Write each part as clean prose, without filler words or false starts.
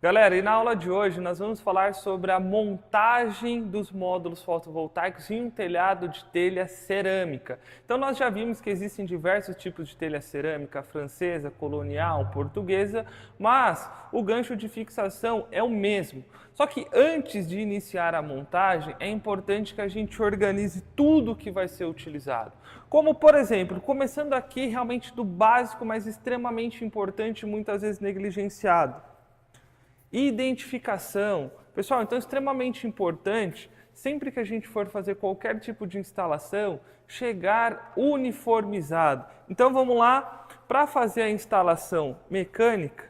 Galera, e na aula de hoje nós vamos falar sobre a montagem dos módulos fotovoltaicos em um telhado de telha cerâmica. Então nós já vimos que existem diversos tipos de telha cerâmica, francesa, colonial, portuguesa, mas o gancho de fixação é o mesmo. Só que antes de iniciar a montagem, é importante que a gente organize tudo que vai ser utilizado. Como, por exemplo, começando aqui realmente do básico, mas extremamente importante e muitas vezes negligenciado. Identificação. Pessoal, então é extremamente importante, sempre que a gente for fazer qualquer tipo de instalação, chegar uniformizado. Então vamos lá, para fazer a instalação mecânica,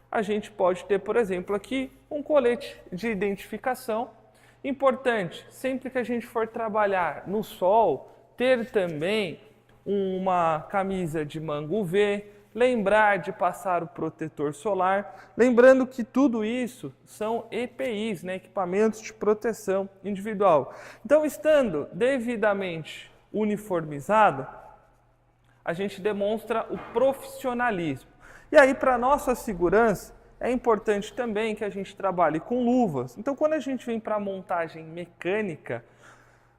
a gente pode ter, por exemplo, aqui um colete de identificação. Importante, sempre que a gente for trabalhar no sol, ter também uma camisa de manga UV, lembrar de passar o protetor solar, lembrando que tudo isso são EPIs, né, equipamentos de proteção individual. Então, estando devidamente uniformizado, a gente demonstra o profissionalismo. E aí, para nossa segurança, é importante também que a gente trabalhe com luvas. Então, quando a gente vem para a montagem mecânica,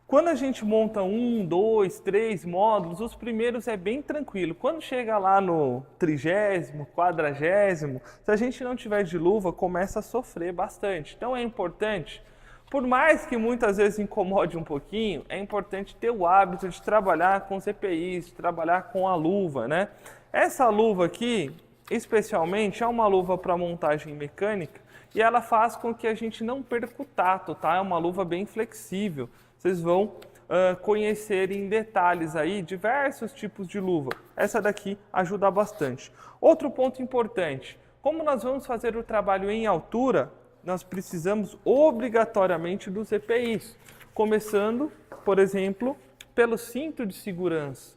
quando a gente monta 1, 2, 3 módulos, os primeiros é bem tranquilo. Quando chega lá no 30º, 40º, se a gente não tiver de luva, começa a sofrer bastante. Então é importante, por mais que muitas vezes incomode um pouquinho, é importante ter o hábito de trabalhar com os EPIs, de trabalhar com a luva, né? Essa luva aqui, especialmente, é uma luva para montagem mecânica e ela faz com que a gente não perca o tato, tá? É uma luva bem flexível. Vocês vão conhecer em detalhes aí diversos tipos de luva. Essa daqui ajuda bastante. Outro ponto importante, como nós vamos fazer o trabalho em altura, nós precisamos obrigatoriamente dos EPIs. Começando, por exemplo, pelo cinto de segurança.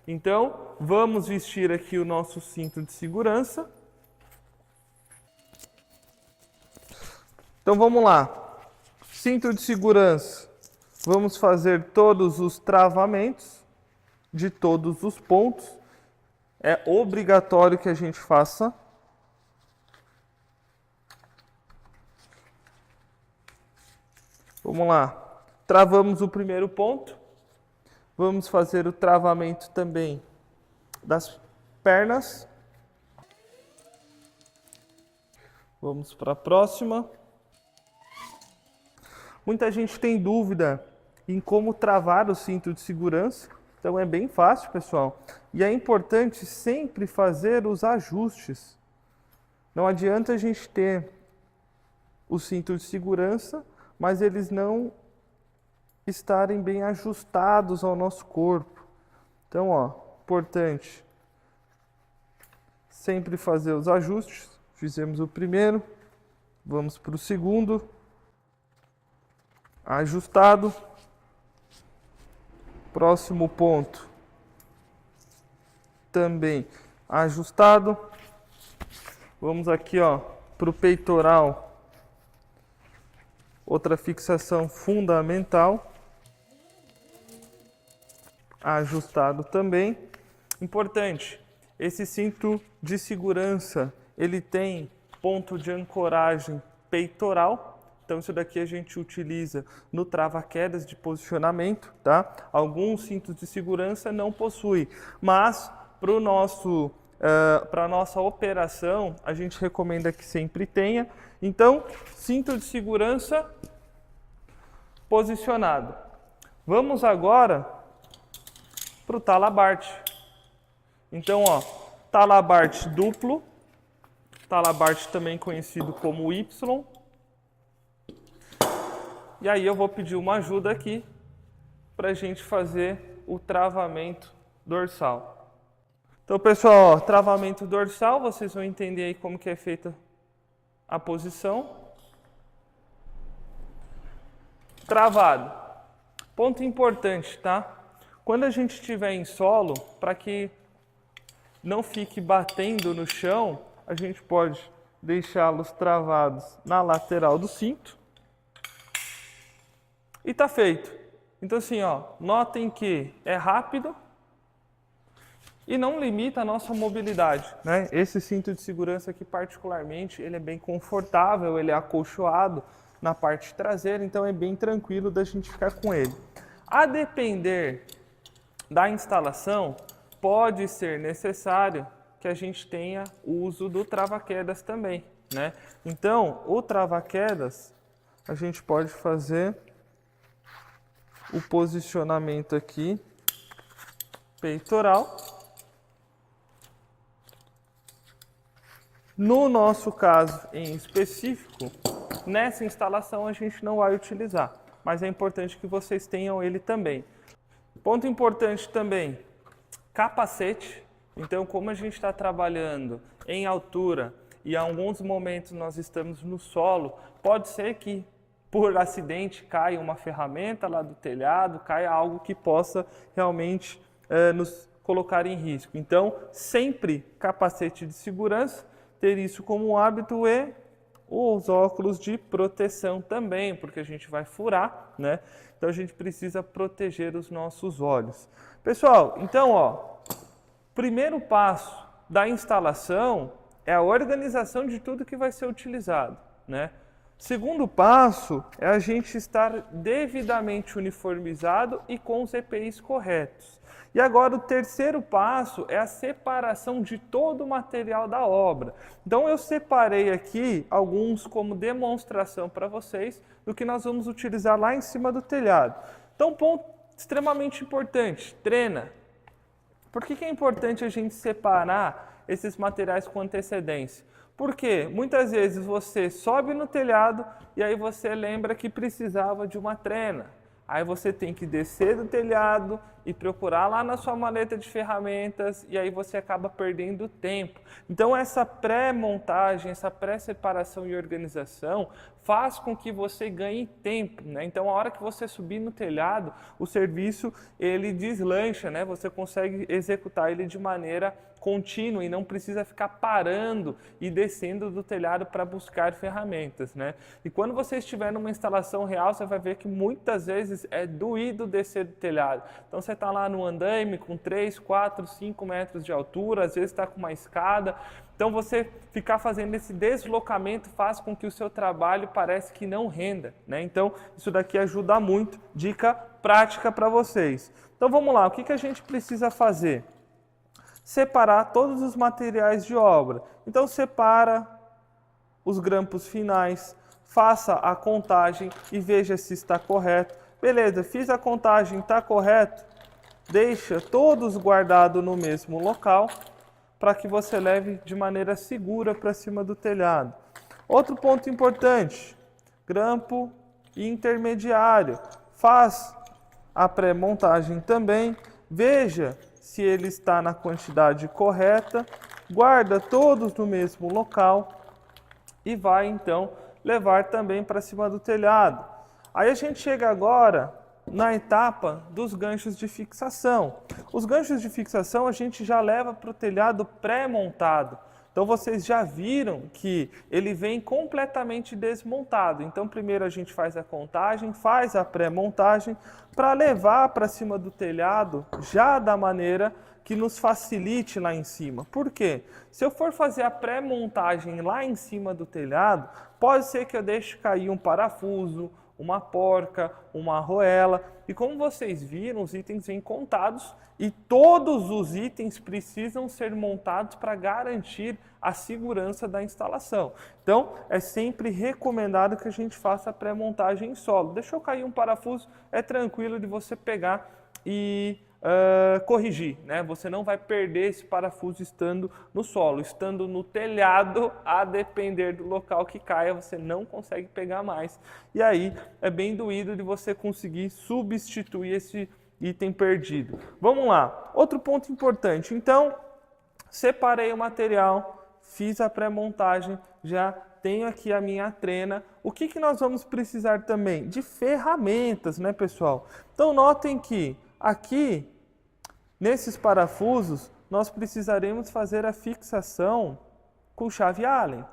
Então, vamos vestir aqui o nosso cinto de segurança. Então, vamos lá. Cinto de segurança. Vamos fazer todos os travamentos de todos os pontos. É obrigatório que a gente faça. Vamos lá. Travamos o primeiro ponto. Vamos fazer o travamento também das pernas. Vamos para a próxima. Muita gente tem dúvida em como travar o cinto de segurança, então é bem fácil, pessoal. E é importante sempre fazer os ajustes. Não adianta a gente ter o cinto de segurança, mas eles não estarem bem ajustados ao nosso corpo. Então, ó, importante sempre fazer os ajustes. Fizemos o primeiro, vamos para o segundo. Ajustado. Próximo ponto. Também ajustado. Vamos aqui, ó, para o peitoral. Outra fixação fundamental. Ajustado também. Importante, esse cinto de segurança, ele tem ponto de ancoragem peitoral. Então isso daqui a gente utiliza no trava-quedas de posicionamento, tá? Alguns cintos de segurança não possuem, mas para a nossa operação a gente recomenda que sempre tenha. Então, cinto de segurança posicionado. Vamos agora para o talabarte. Então, ó, talabarte duplo, talabarte também conhecido como Y. E aí eu vou pedir uma ajuda aqui para a gente fazer o travamento dorsal. Então, pessoal, ó, travamento dorsal, vocês vão entender aí como que é feita a posição. Travado. Ponto importante, tá? Quando a gente estiver em solo, para que não fique batendo no chão, a gente pode deixá-los travados na lateral do cinto. E tá feito. Então assim, ó, notem que é rápido, e não limita a nossa mobilidade, né? Esse cinto de segurança aqui particularmente, ele é bem confortável, ele é acolchoado na parte traseira, então é bem tranquilo da gente ficar com ele. A depender da instalação, pode ser necessário que a gente tenha o uso do trava-quedas também, né? Então, o trava-quedas, a gente pode fazer o posicionamento aqui, peitoral. No nosso caso em específico, nessa instalação a gente não vai utilizar, mas é importante que vocês tenham ele também. Ponto importante também, capacete. Então, como a gente está trabalhando em altura e em alguns momentos nós estamos no solo, pode ser que por acidente caia uma ferramenta lá do telhado, caia algo que possa realmente nos colocar em risco. Então, sempre capacete de segurança, ter isso como hábito e os óculos de proteção também, porque a gente vai furar, né? Então a gente precisa proteger os nossos olhos. Pessoal, então, ó, primeiro passo da instalação é a organização de tudo que vai ser utilizado, né? Segundo passo é a gente estar devidamente uniformizado e com os EPIs corretos. E agora o terceiro passo é a separação de todo o material da obra. Então eu separei aqui alguns como demonstração para vocês do que nós vamos utilizar lá em cima do telhado. Então, ponto extremamente importante, trena. Por que é importante a gente separar esses materiais com antecedência? Porque muitas vezes você sobe no telhado e aí você lembra que precisava de uma trena. Aí você tem que descer do telhado e procurar lá na sua maleta de ferramentas e aí você acaba perdendo tempo. Então essa pré-montagem, essa pré-separação e organização faz com que você ganhe tempo, né? Então a hora que você subir no telhado, o serviço ele deslancha, né? Você consegue executar ele de maneira contínua e não precisa ficar parando e descendo do telhado para buscar ferramentas, né? E quando você estiver numa instalação real, você vai ver que muitas vezes é doído descer do telhado. Então você está lá no andaime com 3, 4, 5 metros de altura, às vezes está com uma escada. Então você ficar fazendo esse deslocamento faz com que o seu trabalho parece que não renda, né? Então isso daqui ajuda muito, dica prática para vocês. Então vamos lá, o que a gente precisa fazer? Separar todos os materiais de obra. Então separa os grampos finais, faça a contagem e veja se está correto. Beleza, fiz a contagem, está correto? Deixa todos guardados no mesmo local para que você leve de maneira segura para cima do telhado. Outro ponto importante, grampo intermediário. Faz a pré-montagem também, veja se ele está na quantidade correta, guarda todos no mesmo local e vai então levar também para cima do telhado. Aí a gente chega agora na etapa dos ganchos de fixação. Os ganchos de fixação a gente já leva para o telhado pré-montado. Então vocês já viram que ele vem completamente desmontado. Então primeiro a gente faz a contagem, faz a pré-montagem para levar para cima do telhado já da maneira que nos facilite lá em cima. Por quê? Se eu for fazer a pré-montagem lá em cima do telhado, pode ser que eu deixe cair um parafuso, uma porca, uma arruela. E como vocês viram, os itens vêm contados e todos os itens precisam ser montados para garantir a segurança da instalação. Então, é sempre recomendado que a gente faça a pré-montagem em solo. Deixou cair um parafuso, é tranquilo de você pegar e corrigir, né? Você não vai perder esse parafuso estando no solo, estando no telhado, a depender do local que caia, você não consegue pegar mais. E aí é bem doído de você conseguir substituir esse item perdido. Vamos lá, outro ponto importante. Então, separei o material, fiz a pré-montagem, já tenho aqui a minha trena. O que nós vamos precisar também? De ferramentas, né, pessoal? Então, notem que aqui, nesses parafusos, nós precisaremos fazer a fixação com chave Allen.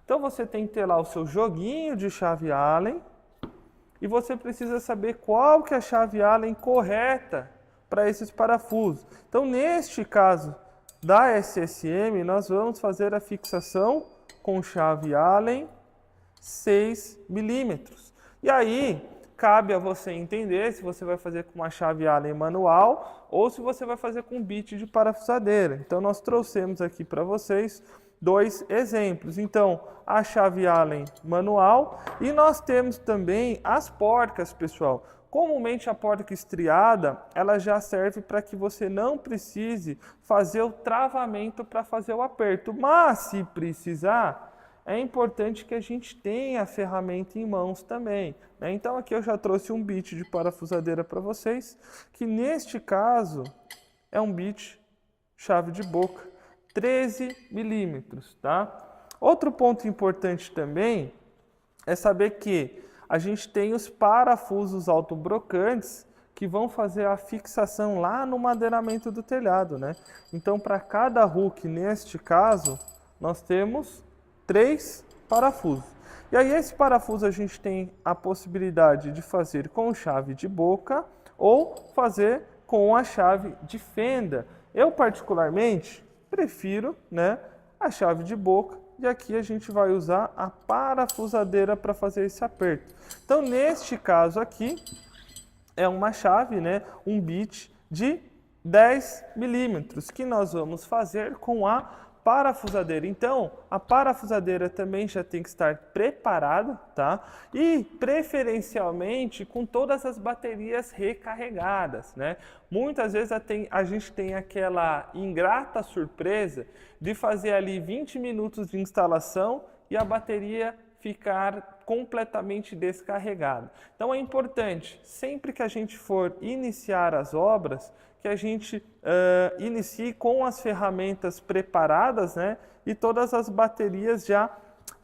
Então você tem que ter lá o seu joguinho de chave Allen e você precisa saber qual que é a chave Allen correta para esses parafusos. Então, neste caso da SSM, nós vamos fazer a fixação com chave Allen 6 milímetros. E aí, cabe a você entender se você vai fazer com uma chave Allen manual ou se você vai fazer com bit de parafusadeira. Então, nós trouxemos aqui para vocês dois exemplos. Então, a chave Allen manual e nós temos também as porcas, pessoal. Comumente a porca estriada, ela já serve para que você não precise fazer o travamento para fazer o aperto. Mas, se precisar, é importante que a gente tenha a ferramenta em mãos também, né? Então, aqui eu já trouxe um bit de parafusadeira para vocês, que neste caso é um bit chave de boca, 13 milímetros, tá? Outro ponto importante também é saber que a gente tem os parafusos autobrocantes que vão fazer a fixação lá no madeiramento do telhado, né? Então, para cada hook, neste caso, nós temos 3 parafusos. E aí, esse parafuso a gente tem a possibilidade de fazer com chave de boca ou fazer com a chave de fenda. Eu, particularmente, prefiro, né, a chave de boca. E aqui a gente vai usar a parafusadeira para fazer esse aperto. Então, neste caso aqui, é uma chave, né, um bit de 10 milímetros, que nós vamos fazer com a parafusadeira. Então, a parafusadeira também já tem que estar preparada, tá? E, preferencialmente, com todas as baterias recarregadas, né? Muitas vezes a gente tem aquela ingrata surpresa de fazer ali 20 minutos de instalação e a bateria ficar completamente descarregada. Então é importante, sempre que a gente for iniciar as obras, que a gente inicie com as ferramentas preparadas, né, e todas as baterias já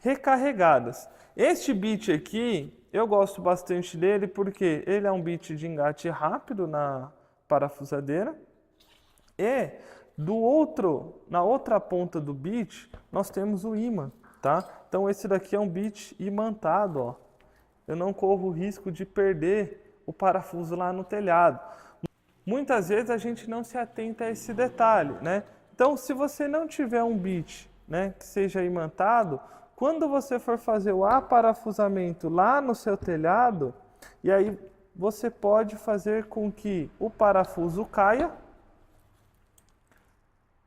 recarregadas. Este bit aqui, eu gosto bastante dele porque ele é um bit de engate rápido na parafusadeira e na outra ponta do bit nós temos o ímã, tá? Então esse daqui é um bit imantado, ó. Eu não corro o risco de perder o parafuso lá no telhado. Muitas vezes a gente não se atenta a esse detalhe, né? Então, se você não tiver um bit, né, que seja imantado, quando você for fazer o aparafusamento lá no seu telhado, e aí você pode fazer com que o parafuso caia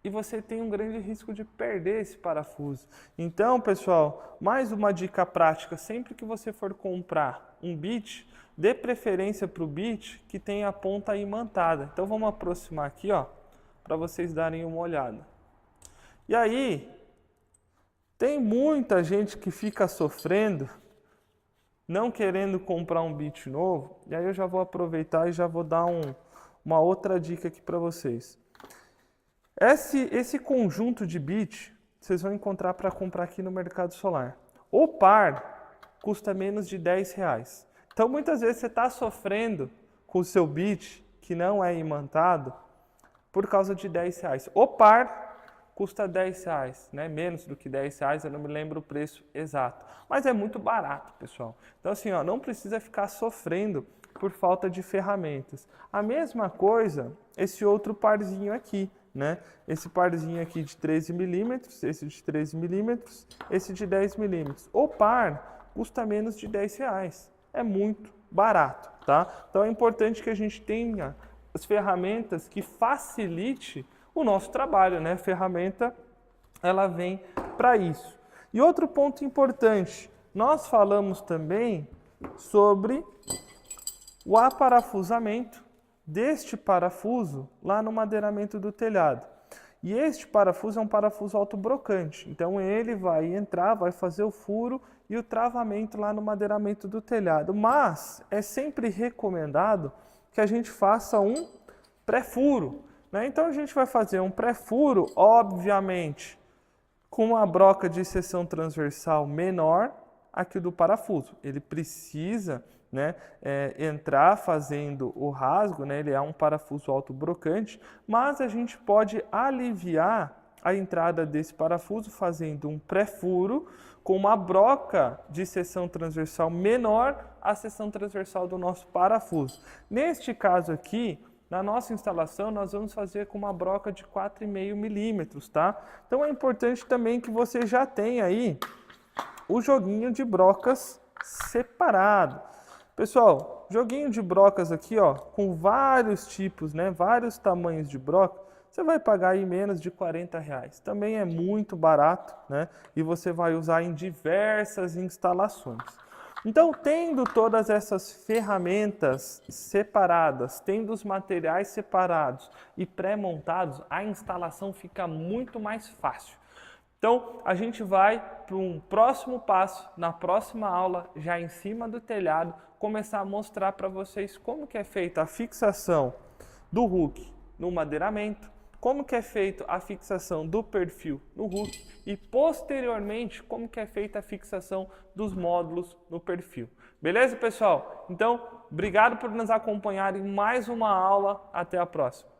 e você tem um grande risco de perder esse parafuso. Então, pessoal, mais uma dica prática, sempre que você for comprar um bit, dê preferência para o bit que tem a ponta imantada. Então vamos aproximar aqui, ó, para vocês darem uma olhada. E aí, tem muita gente que fica sofrendo, não querendo comprar um bit novo. E aí eu já vou aproveitar e já vou dar uma outra dica aqui para vocês. Esse conjunto de bit, vocês vão encontrar para comprar aqui no Mercado Solar. O par custa menos de R$10. Então, muitas vezes você está sofrendo com o seu bit, que não é imantado, por causa de R$10. O par custa R$10, né? Menos do que R$10, eu não me lembro o preço exato. Mas é muito barato, pessoal. Então, assim, ó, não precisa ficar sofrendo por falta de ferramentas. A mesma coisa, esse outro parzinho aqui, né? Esse parzinho aqui de 13 milímetros, esse de 13 milímetros, esse de 10 milímetros. O par custa menos de R$10. É muito barato, tá? Então é importante que a gente tenha as ferramentas que facilite o nosso trabalho, né? A ferramenta, ela vem para isso. E outro ponto importante, nós falamos também sobre o aparafusamento deste parafuso lá no madeiramento do telhado. E este parafuso é um parafuso autobrocante, então ele vai entrar, vai fazer o furo e o travamento lá no madeiramento do telhado. Mas é sempre recomendado que a gente faça um pré-furo, né? Então a gente vai fazer um pré-furo, obviamente, com uma broca de seção transversal menor aqui do parafuso. Ele precisa, né, entrar fazendo o rasgo, né? Ele é um parafuso autobrocante, mas a gente pode aliviar a entrada desse parafuso fazendo um pré-furo com uma broca de seção transversal menor à seção transversal do nosso parafuso. Neste caso aqui, Na nossa instalação, nós vamos fazer com uma broca de 4,5 milímetros, tá? Então é importante também que você já tenha aí o joguinho de brocas separado. Pessoal, joguinho de brocas aqui, ó, com vários tipos, né? Vários tamanhos de broca, você vai pagar aí menos de R$40. Também é muito barato, né? E você vai usar em diversas instalações. Então, tendo todas essas ferramentas separadas, tendo os materiais separados e pré-montados, a instalação fica muito mais fácil. Então, a gente vai para um próximo passo, na próxima aula, já em cima do telhado, começar a mostrar para vocês como que é feita a fixação do hook no madeiramento, como que é feita a fixação do perfil no hook e, posteriormente, como que é feita a fixação dos módulos no perfil. Beleza, pessoal? Então, obrigado por nos acompanhar em mais uma aula. Até a próxima.